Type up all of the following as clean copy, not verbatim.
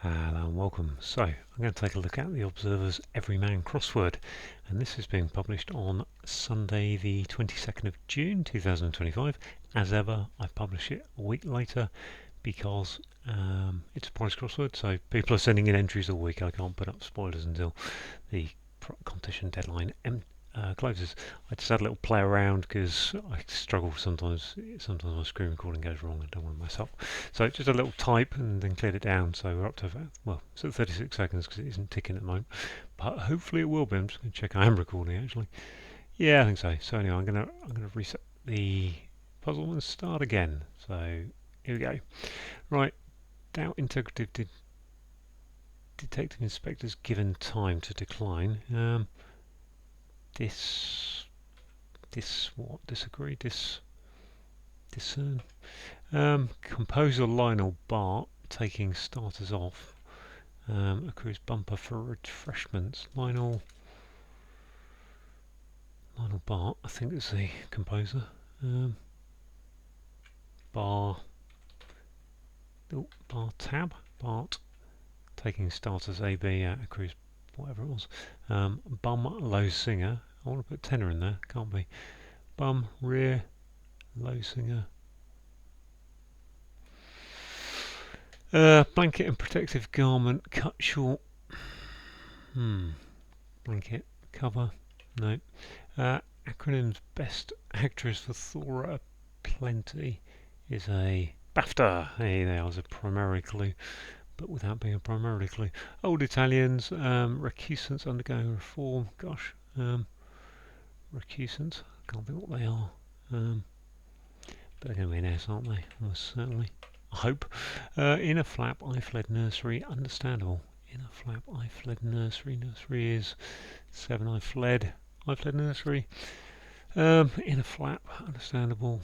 Hello and welcome. So, I'm going to take a look at the Observer's Everyman crossword, and this is being published on Sunday the 22nd of June 2025. As ever, I publish it a week later because it's a prize crossword, so people are sending in entries all week. I can't put up spoilers until the competition deadline closes. I just had a little play around because I struggle sometimes. Sometimes my screen recording goes wrong. I don't want to mess up. So just a little type and then cleared it down. So we're up to it's at 36 seconds because it isn't ticking at the moment. But hopefully it will be. I'm just going to check I am recording actually. Yeah, I think so. So anyway, I'm gonna reset the puzzle and start again. So here we go. Right, doubt integrative detective inspectors given time to decline. Disagree, discern. Composer Lionel Bart taking starters off. Accrues bumper for refreshments. Lionel Bart, I think is the composer. Bart taking starters. AB accrues whatever it was. Bum low singer. I want to put tenor in there. Can't be. Bum rear low singer. Blanket and protective garment cut short. Blanket cover. No. Acronyms best actress for Thora Plenty is a BAFTA. Hey, there was a primary clue, but without being a primary clue. Old Italians, recusants undergoing reform. Gosh, recusants. Can't think what they are. But they're going to be an S, aren't they? Almost certainly. I hope. In a flap, I fled nursery. Understandable. In a flap, I fled nursery. Nursery is 7. I fled nursery. In a flap. Understandable.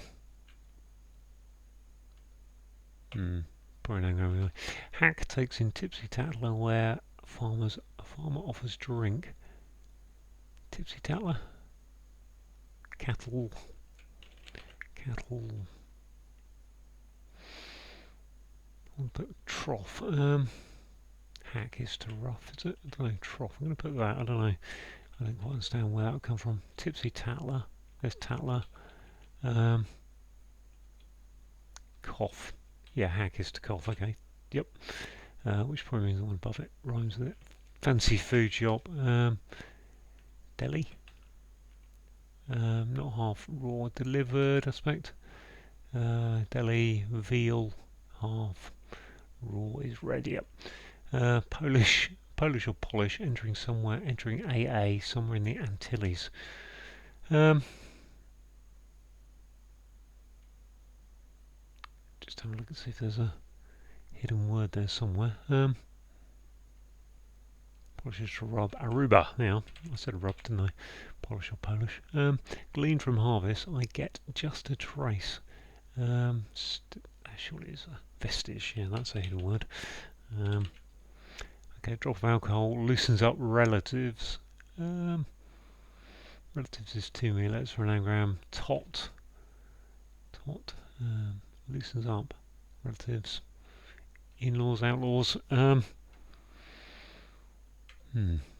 Probably an anagram anyway. Hack takes in tipsy tattler where a farmer offers drink. Tipsy tattler. Cattle. I'll put trough. Hack is to rough, is it? I don't know, trough. I'm going to put that. I don't know. I don't quite understand where that would come from. Tipsy tattler. There's tattler. Cough. Yeah, hack is to cough. Okay. Yep. Which probably means the one above it rhymes with it. Fancy food shop. Deli. Not half raw. Delivered, I suspect. Deli. Veal. Half raw is ready. Yep. Polish or Polish, entering AA somewhere in the Antilles. Just have a look and see if there's a hidden word there somewhere. Polish is to rub. Aruba. Now, I said rub, didn't I? Polish or Polish. Gleaned from harvest, I get just a trace. Surely it's a vestige. Yeah, that's a hidden word. Okay, drop of alcohol loosens up relatives. Relatives is 2 milliliters for an anagram. Tot. Loosens up relatives. In-laws, outlaws.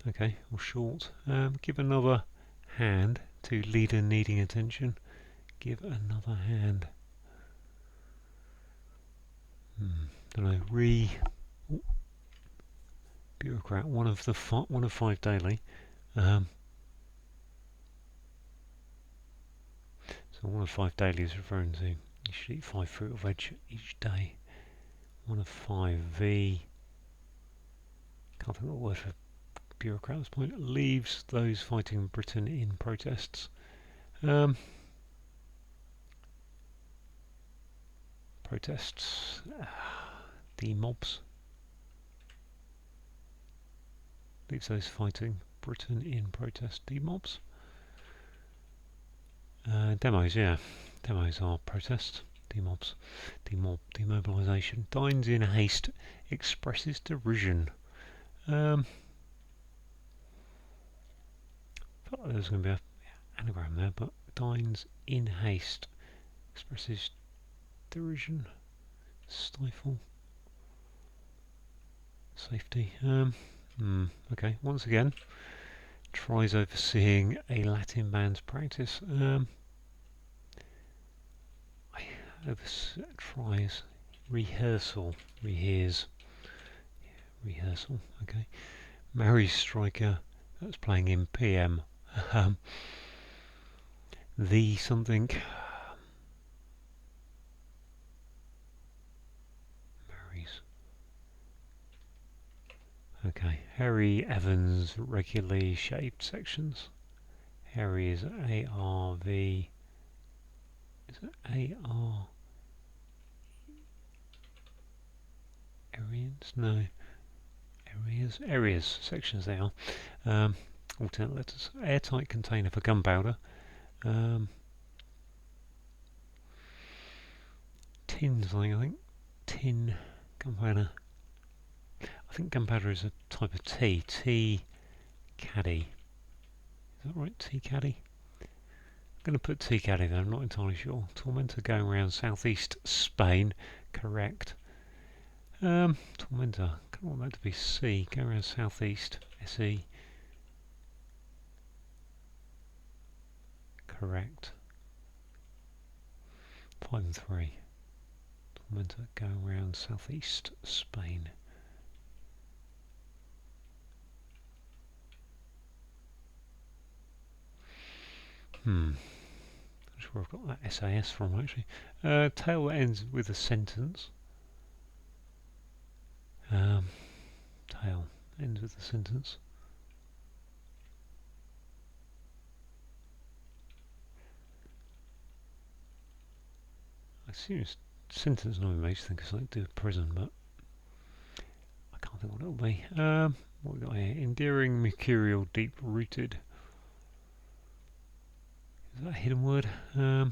Okay, or short. Give another hand to leader needing attention. Give another hand. Don't know. Bureaucrat. One of 5 daily. So 1 of 5 daily is referring to you should eat 5 fruit or veg each day. 1 of 5 V. Can't think of the word for bureaucrat at this point. Leaves those fighting Britain in protests. Protests. Demobs. Leaves those fighting Britain in protest. Demobs. Demos, yeah. Demos are protests. Demobs. Demobilisation. Dines in haste. Expresses derision. Felt like there was going to be an anagram there, but dines in haste. Expresses derision. Stifle. Safety. Okay, once again, tries overseeing a Latin band's practice. Tries rehearsal. Rehears. Rehearsal. Okay. Mary Striker. That's playing in PM. The something. Mary's. Okay. Harry Evans regularly shaped sections. Harry is ARV. Is it AR? Areas? No. Areas. Sections they are. Alternate letters. Airtight container for gunpowder. Tin something, I think. Tin. Gunpowder. I think gunpowder is a type of tea. Tea caddy. Is that right? Tea caddy? I'm going to put tea caddy there, I'm not entirely sure. Tormentor going around southeast Spain. Correct. Tormentor. I want that to be C. Go around southeast. SE. Correct. 5 and 3. Tormentor going around southeast Spain. I'm sure I've got that SAS from actually. Tail ends with a sentence. Tail ends with a sentence. I assume it's sentence normally makes you think of something to do with prison, but I can't think what it'll be. What we got here? Endearing, mercurial, deep rooted. Is that a hidden word? No.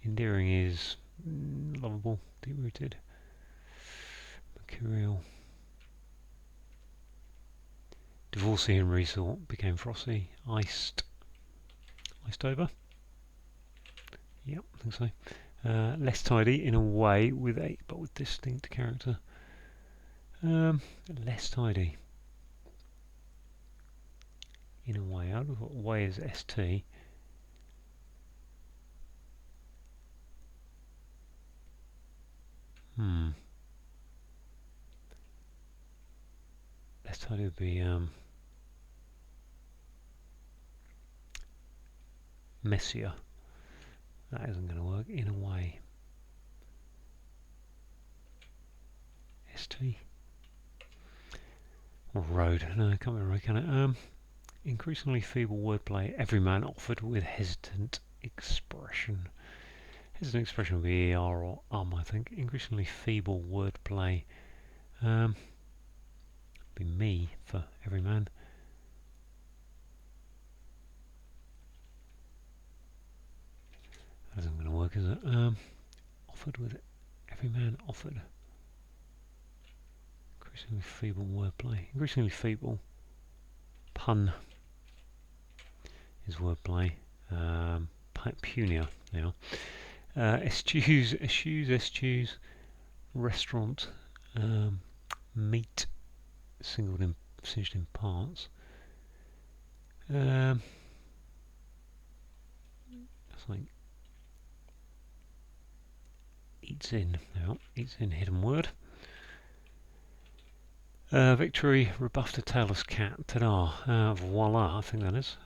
Endearing is lovable, deep rooted. Mercurial. Divorcee and resort became frosty. Iced over. Yep, I think so. Less tidy in a way but with distinct character. Less tidy. In a way. I don't know what way is ST. Less tidy would be messier. That isn't going to work. In a way. ST. Or road. No, it can't be road, can it? Increasingly feeble wordplay. Everyman offered with hesitant expression. Hesitant expression would be ER or I think. Increasingly feeble wordplay. Be me for everyman. That isn't going to work, is it? Offered with everyman offered. Increasingly feeble wordplay. Increasingly feeble. Pun is wordplay. Punia now. Eschews, restaurant, meat, singed in parts. That's like eats in now. Eats in hidden word. Victory rebuffed a tailless cat. Ta-da! Voila! I think that is.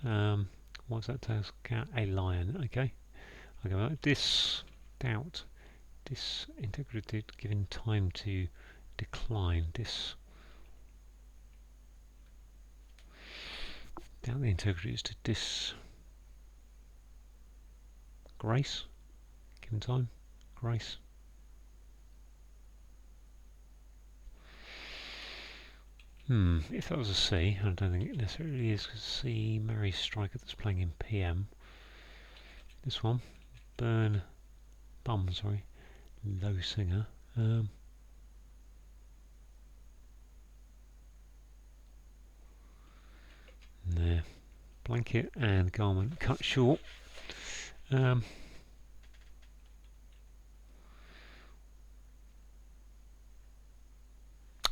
What's that tailless cat? A lion. Okay. Okay. Doubt. Disintegrated. Given time to decline. Doubt the integrity is to grace. Given time. Grace. If that was a C, I don't think it necessarily is, because C, Mary Striker that's playing in PM. This one, Bum, sorry, low singer. There, blanket and garment cut short.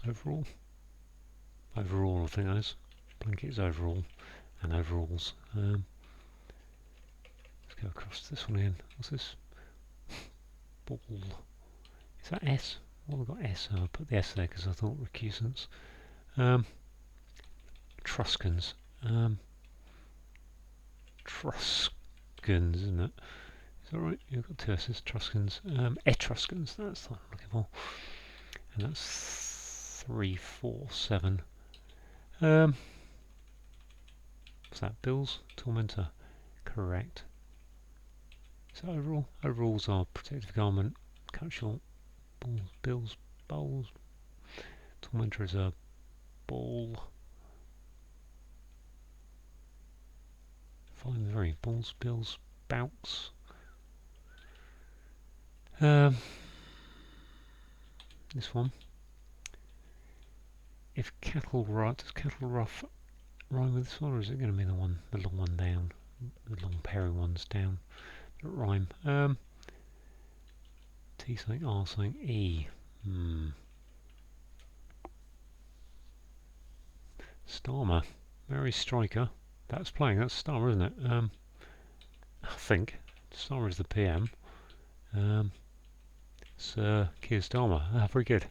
Overall. Overall, I think that is. Blanket is overall, and overalls. Let's go across this one again. What's this? Ball. Is that S? Well, we've got S, so I put the S there because I thought recusants. Truscans. Truscans, isn't it? Is that right? You've got two S's. Truscans. Etruscans, that's what I'm looking for. And that's 3, 4, 7. What's that? Bills? Tormentor. Correct. So overall, overalls are protective garment, cut short, balls, bills, bowls. Tormentor is a ball. Fine, very balls, bills, bouts. This one. If cattle rut, does cattle rough rhyme with this one, or is it going to be the long one down, the long pairy ones down that rhyme? T something, R something, E. Starmer, Mary Striker. That's playing. That's Starmer, isn't it? I think Starmer is the PM. Sir Keir Starmer. Ah, very good.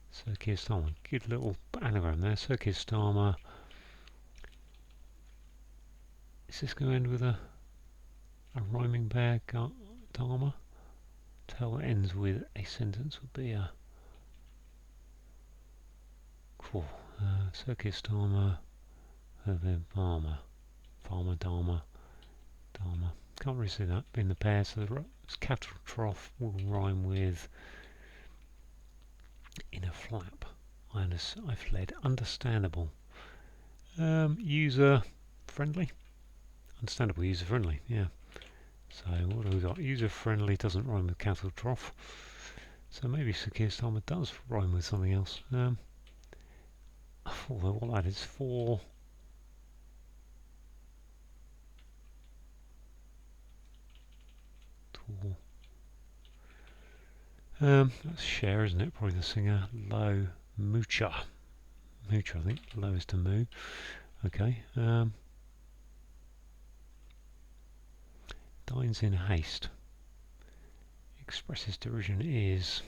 Sir Keir Starmer. Good little anagram there. Sir Keir Starmer. Is this going to end with a rhyming pair? Dharma? Tell ends with a sentence would be a. Cool. Sir Keir Starmer. Farmer. Farmer Dharma. Dharma. Can't really see that being the pair. So the capital trough will rhyme with in a flap. I fled. Understandable. User friendly. Understandable, user friendly. Yeah. So what have we got? User friendly doesn't rhyme with capital trough. So maybe Sir Keir Starmer does rhyme with something else. Although what that is for. That's Cher, isn't it? Probably the singer. Low. Moocher. Moocher, I think. Low is to moo. Okay. Dines in haste. Expresses derision is.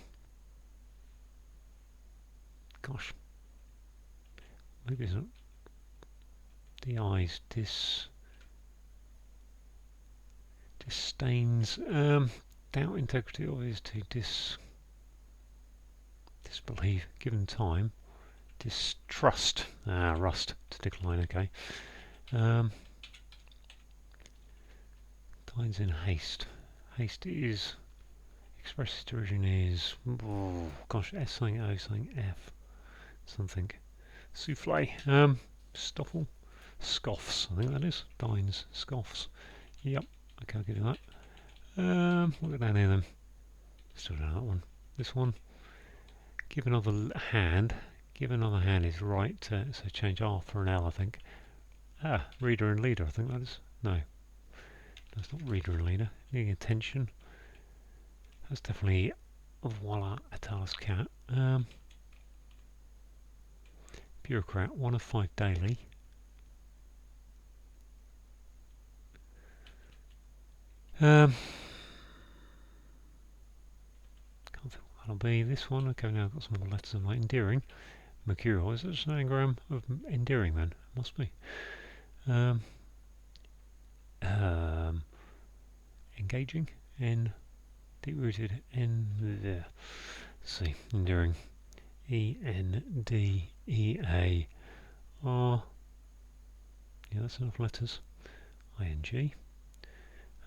Gosh. Maybe it's not. The eyes. Disdains. Doubt integrity or is to disbelieve given time. Distrust. Rust to decline. Okay. Dines in haste. Haste is expresses derision is gosh, S something O something F something. Souffle. Stoffel. Scoffs. I think that is. Dines. Scoffs. Yep. Okay, I'll give you that. We'll go down here then. Still down that one. This one. Give another hand. Give another hand is right. So change R for an L, I think. Reader and leader, I think that is. No. That's not reader and leader. Needing attention. That's definitely voila, a task cat. Bureaucrat, 1 of 5 daily. Can't think what that'll be. This one. Okay, now I've got some more letters of my endearing. Mercurial. Is it an anagram of endearing then? It must be. Engaging. N. Deep rooted. N. There. Let's see. Endearing. E-N-D-E-A-R. Yeah, that's enough letters. I-N-G.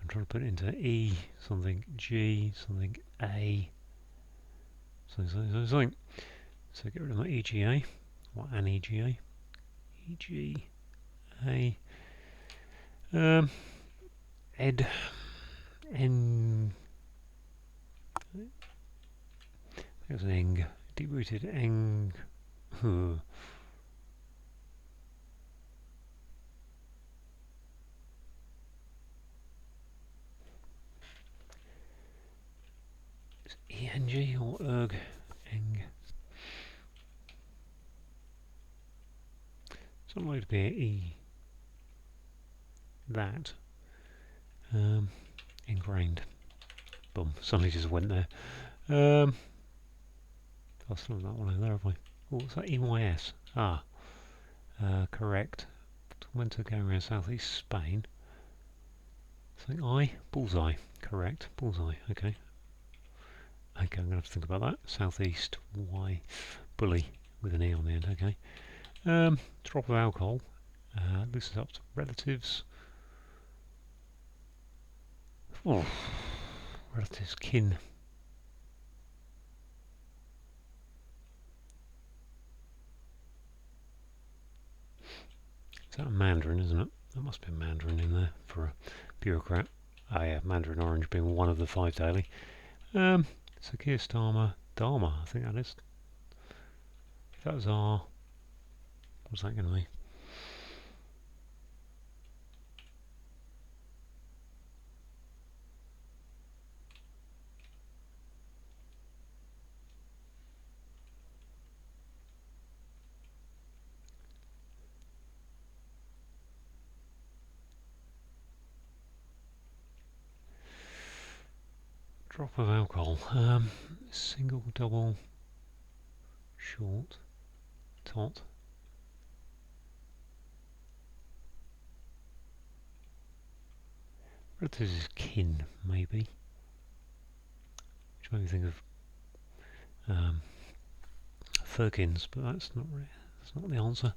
I'm trying to put it into E something, G something, A something. So get rid of my EGA, or an EGA. EGA. Ed. N. There's an eng. Deep rooted eng. ENG or erg, eng. It's not likely to be an E. That. Ingrained. Boom. Suddenly just went there. I've still that one over there, have I? Oh, what's that? EYS. Ah. Correct. Went to go around southeast Spain. Something I? Bullseye. Correct. Bullseye. Okay. Okay, I'm going to have to think about that. Southeast Y. Bully. With an E on the end. Okay. Drop of alcohol. This is up to relatives. Oh. Relatives. Kin. Is that a Mandarin, isn't it? That must be a Mandarin in there for a bureaucrat. Oh yeah, Mandarin orange being one of the 5 daily. Sakir Starmer Dharma, I think that is. If that was our... What's that going to be? Drop of alcohol. Single, double, short, tot. Relatives is kin, maybe. Which made me think of Firkins, but that's not the answer.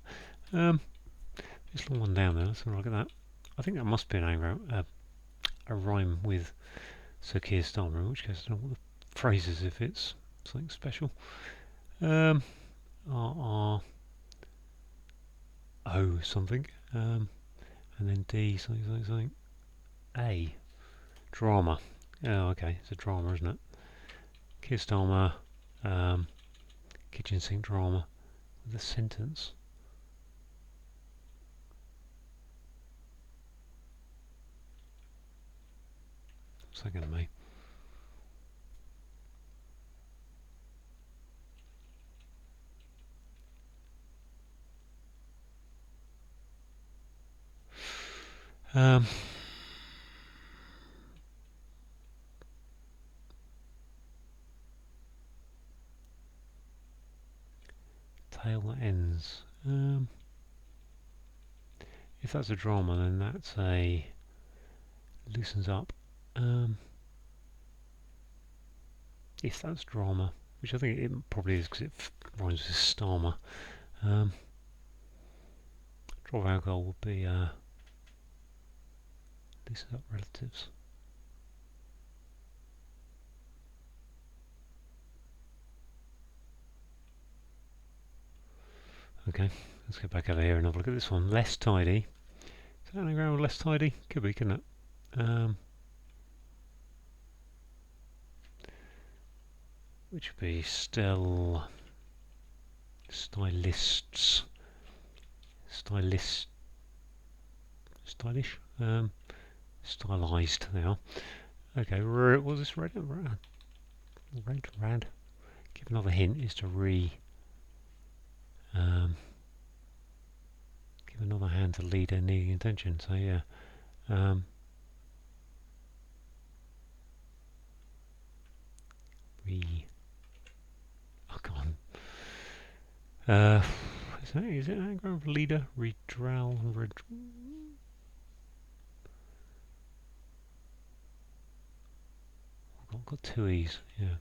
Just long one down there. Let's have a look at that. I think that must be an anagram, a rhyme with Sir Keir Starmer, in which case I don't know what the phrase is if it's something special. R O something, and then D something. A. Drama. Oh, okay, it's a drama, isn't it? Keir Starmer, kitchen sink drama with a sentence. What's that going to be? Tail that ends. If that's a drama, then that's a loosens up. If that's drama, which I think it probably is because it rhymes with Starmer. Drop of alcohol would be loosens up relatives. Okay, let's get back over here and have a look at this one. Less tidy. Is that anagram less tidy? Could be, couldn't it? Which would be still stylists. Stylish. Stylized they are. Okay, what was this? Red? Give another hint is to give another hand to lead a needing intention. So yeah. Oh, come on. Is it anagram of leader? Redral. I've got 2 E's. Yeah.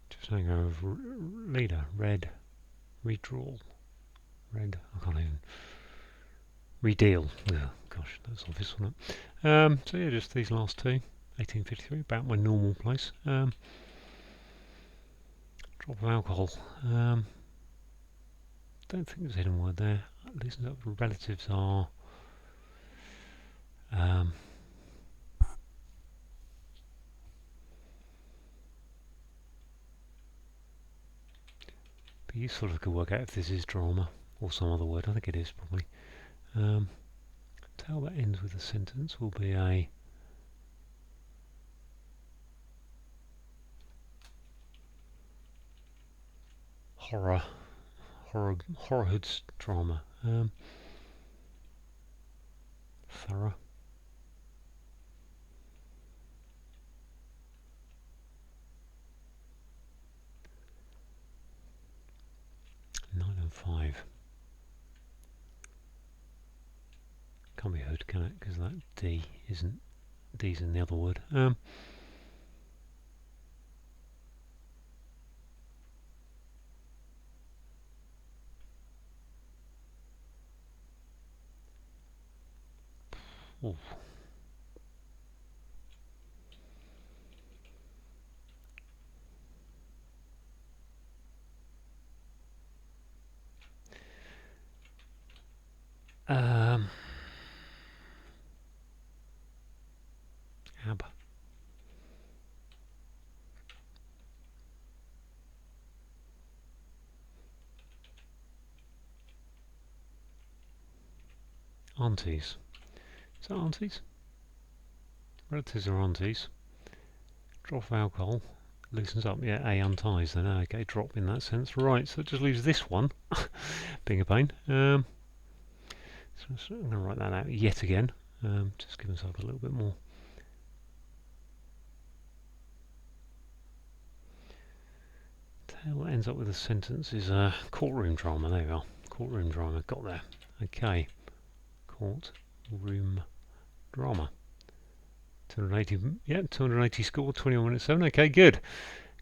Just anagram of leader. Red. Redraw. Red. I can't even. Redeal. Oh, gosh, that's obvious, wasn't it? So yeah, just these last 2. 1853, about my normal place. Drop of alcohol. Don't think there's a hidden word there. Listen up, relatives are. Be useful if I could work out if this is drama or some other word. I think it is probably. Tail that ends with a sentence will be a horror hoods drama. Thorough. 9 and 5. Can't be hood, can it? Because that D isn't. D's in the other word. Ooh. Ab. Aunties. Is that aunties? Relatives are aunties. Drop of alcohol loosens up. Yeah, A unties. Then okay, drop in that sense. Right, so it just leaves this one being a pain. So I'm going to write that out yet again. Just give myself a little bit more. What ends up with a sentence is courtroom drama. There we are. Courtroom drama. Got there. Okay. Courtroom drama. 280. Yeah, 280 score. 21 minutes 7. Okay, good.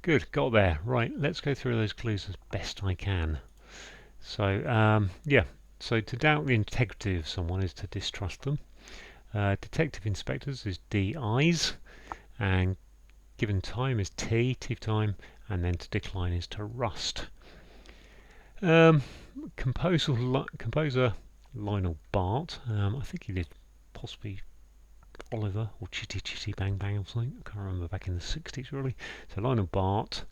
Good. Got there. Right. Let's go through those clues as best I can. So, yeah. So to doubt the integrity of someone is to distrust them. Detective inspectors is DIs, and given time is T for time, and then to decline is to rust. Composer Lionel Bart, I think he did possibly Oliver or Chitty Chitty Bang Bang or something. I can't remember, back in the 60s really. So Lionel Bart,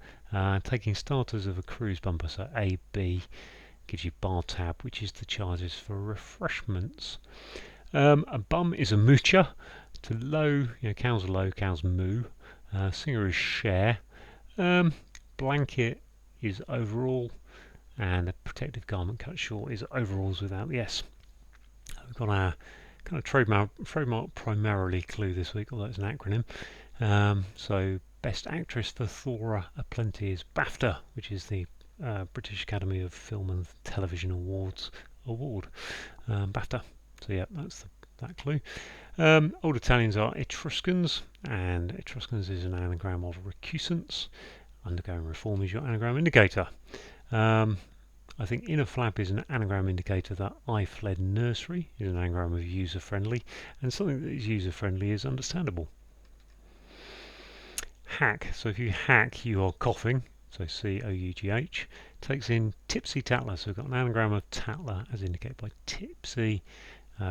taking starters of a cruise bumper, so A, B, gives you bar tab, which is the charges for refreshments. A bum is a moocher. To low, cows are low, cows moo. Singer is share. Blanket is overall, and a protective garment cut short is overalls without the S. We've got our kind of trademark primarily clue this week, although it's an acronym. So Best Actress for Thora Aplenty is BAFTA, which is the British Academy of Film and Television Award. BAFTA. So yeah, that's that clue. Old Italians are Etruscans, and Etruscans is an anagram of recusants. Undergoing reform is your anagram indicator. I think inner flap is an anagram indicator that I fled nursery is an anagram of user friendly, and something that is user friendly is understandable. Hack. So if you hack, you are coughing. So COUGH takes in tipsy tattler. So we've got an anagram of tattler as indicated by tipsy,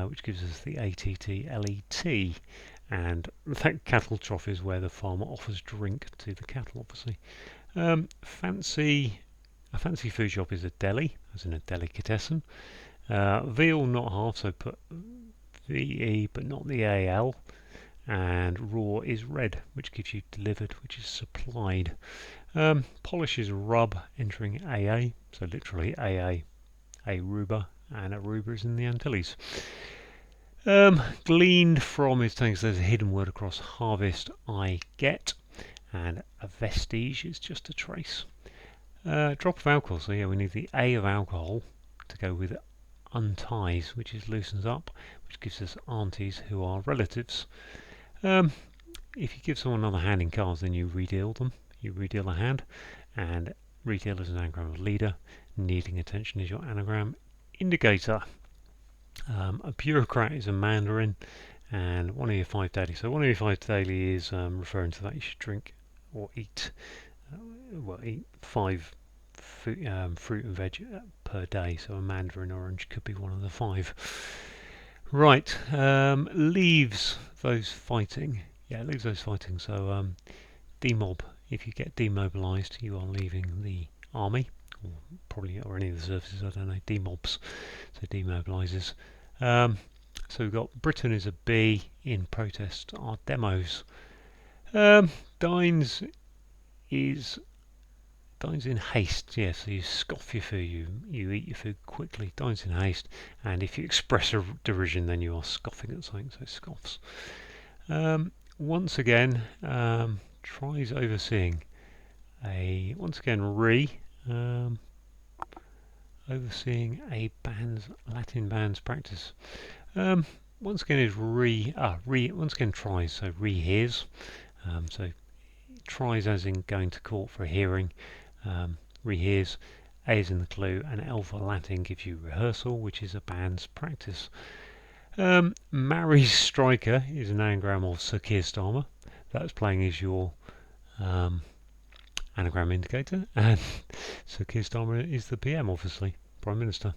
which gives us the ATTLET. And that cattle trough is where the farmer offers drink to the cattle, obviously. A fancy food shop is a deli, as in a delicatessen. Veal, not half, so put VE, but not the AL. And raw is red, which gives you delivered, which is supplied. Polish is rub, entering AA, so literally AA, Aruba, and Aruba is in the Antilles. Gleaned from is saying there's a hidden word across harvest, I get, and a vestige is just a trace. Drop of alcohol, so yeah, we need the A of alcohol to go with unties, which is loosens up, which gives us aunties who are relatives. If you give someone another hand in cards, then you redeal them. You redeal a hand, and redeal is an anagram of leader. Needing attention is your anagram indicator. A bureaucrat is a mandarin, and one of your 5 daily. So one of your 5 daily is referring to that you should drink or eat. Eat 5 fruit and veg per day. So a mandarin orange could be one of the 5. Right, leaves those fighting. Yeah, leaves those fighting. So demob. If you get demobilised, you are leaving the army, or probably or any of the services. I don't know. Demobs, so demobilises. So we've got Britain is a B. In protest are demos. Dines is Dines in haste, yeah, so you scoff your food, you eat your food quickly, dines in haste, and if you express a derision, then you are scoffing at something, so scoffs. Once again, tries overseeing once again, overseeing a Latin band's practice. Once again is once again tries, so rehears, so tries as in going to court for a hearing, rehears, A is in the clue, and L for Latin gives you rehearsal, which is a band's practice. Mary's striker is an anagram of Sir Keir Starmer. That's playing as your anagram indicator, and Sir Keir Starmer is the PM, obviously, Prime Minister.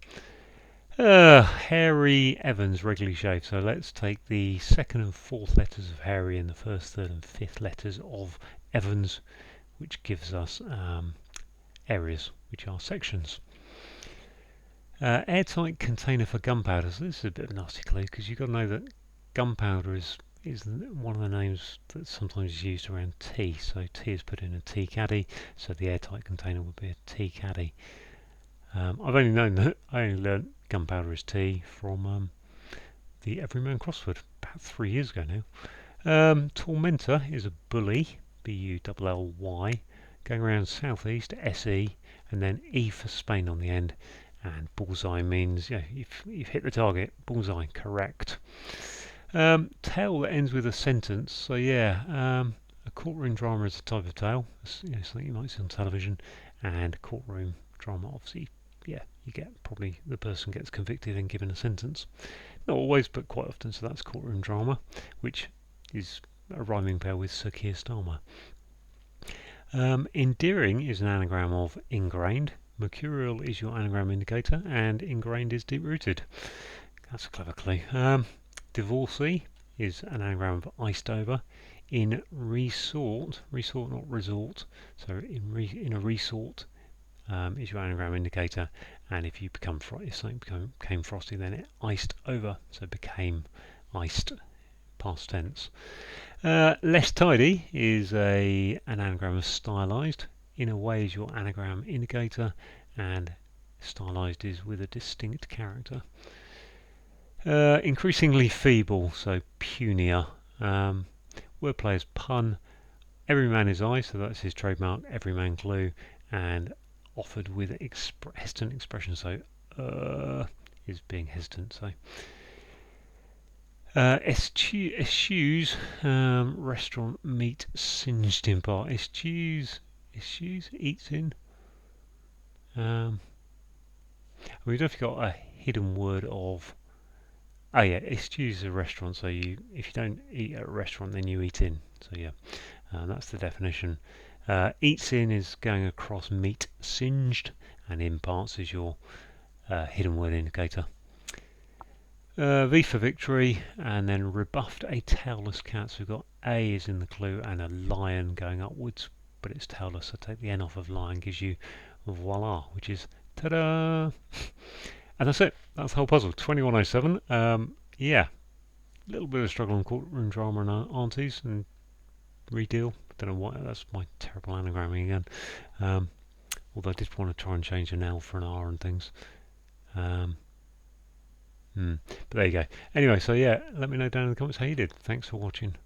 Harry Evans regularly shaved, so let's take the second and fourth letters of Harry and the first, third and fifth letters of Evans, which gives us areas, which are sections. Airtight container for gunpowder. So this is a bit of a nasty clue because you've got to know that gunpowder is one of the names that sometimes is used around tea. So tea is put in a tea caddy, so the airtight container would be a tea caddy. I've only known that I only learnt gunpowder is tea from the Everyman crossword about 3 years ago now. Tormentor is a bully, B-U-L-L-Y, going around southeast, S-E, and then E for Spain on the end. And bullseye means, yeah, you've hit the target. Bullseye, correct. Tale that ends with a sentence. So yeah, a courtroom drama is a type of tale. It's, something you might see on television. And courtroom drama, obviously, yeah, you get probably the person gets convicted and given a sentence. Not always, but quite often. So that's courtroom drama, which is a rhyming pair with Sir Keir Starmer. Endearing is an anagram of ingrained. Mercurial is your anagram indicator, and ingrained is deep-rooted. That's a clever clue. Divorcee is an anagram of iced over. In resort not resort, so in a resort is your anagram indicator, and if you if something became frosty, then it iced over, so became iced, past tense. Less tidy is an anagram of stylized. In a way is your anagram indicator, and stylized is with a distinct character. Increasingly feeble, so punier. Wordplay is pun. Everyman is I, so that's his trademark, Everyman clue, and offered with hesitant expression, so is being hesitant, so. Eschews, restaurant meat singed in part. Eschews eats in. We've definitely got a hidden word of. Oh yeah, eschews is a restaurant. So if you don't eat at a restaurant, then you eat in. So yeah, that's the definition. Eats in is going across meat singed, and in parts is your hidden word indicator. V for victory, and then rebuffed a tailless cat. So we've got A is in the clue, and a lion going upwards, but it's tailless. So take the N off of lion, gives you voila, which is ta-da! And that's it. That's the whole puzzle. 2107. Yeah, a little bit of struggle on courtroom drama and aunties and redeal. Don't know why. That's my terrible anagramming again. Although I did want to try and change an L for an R and things. But there you go. Anyway, so yeah, let me know down in the comments how you did. Thanks for watching.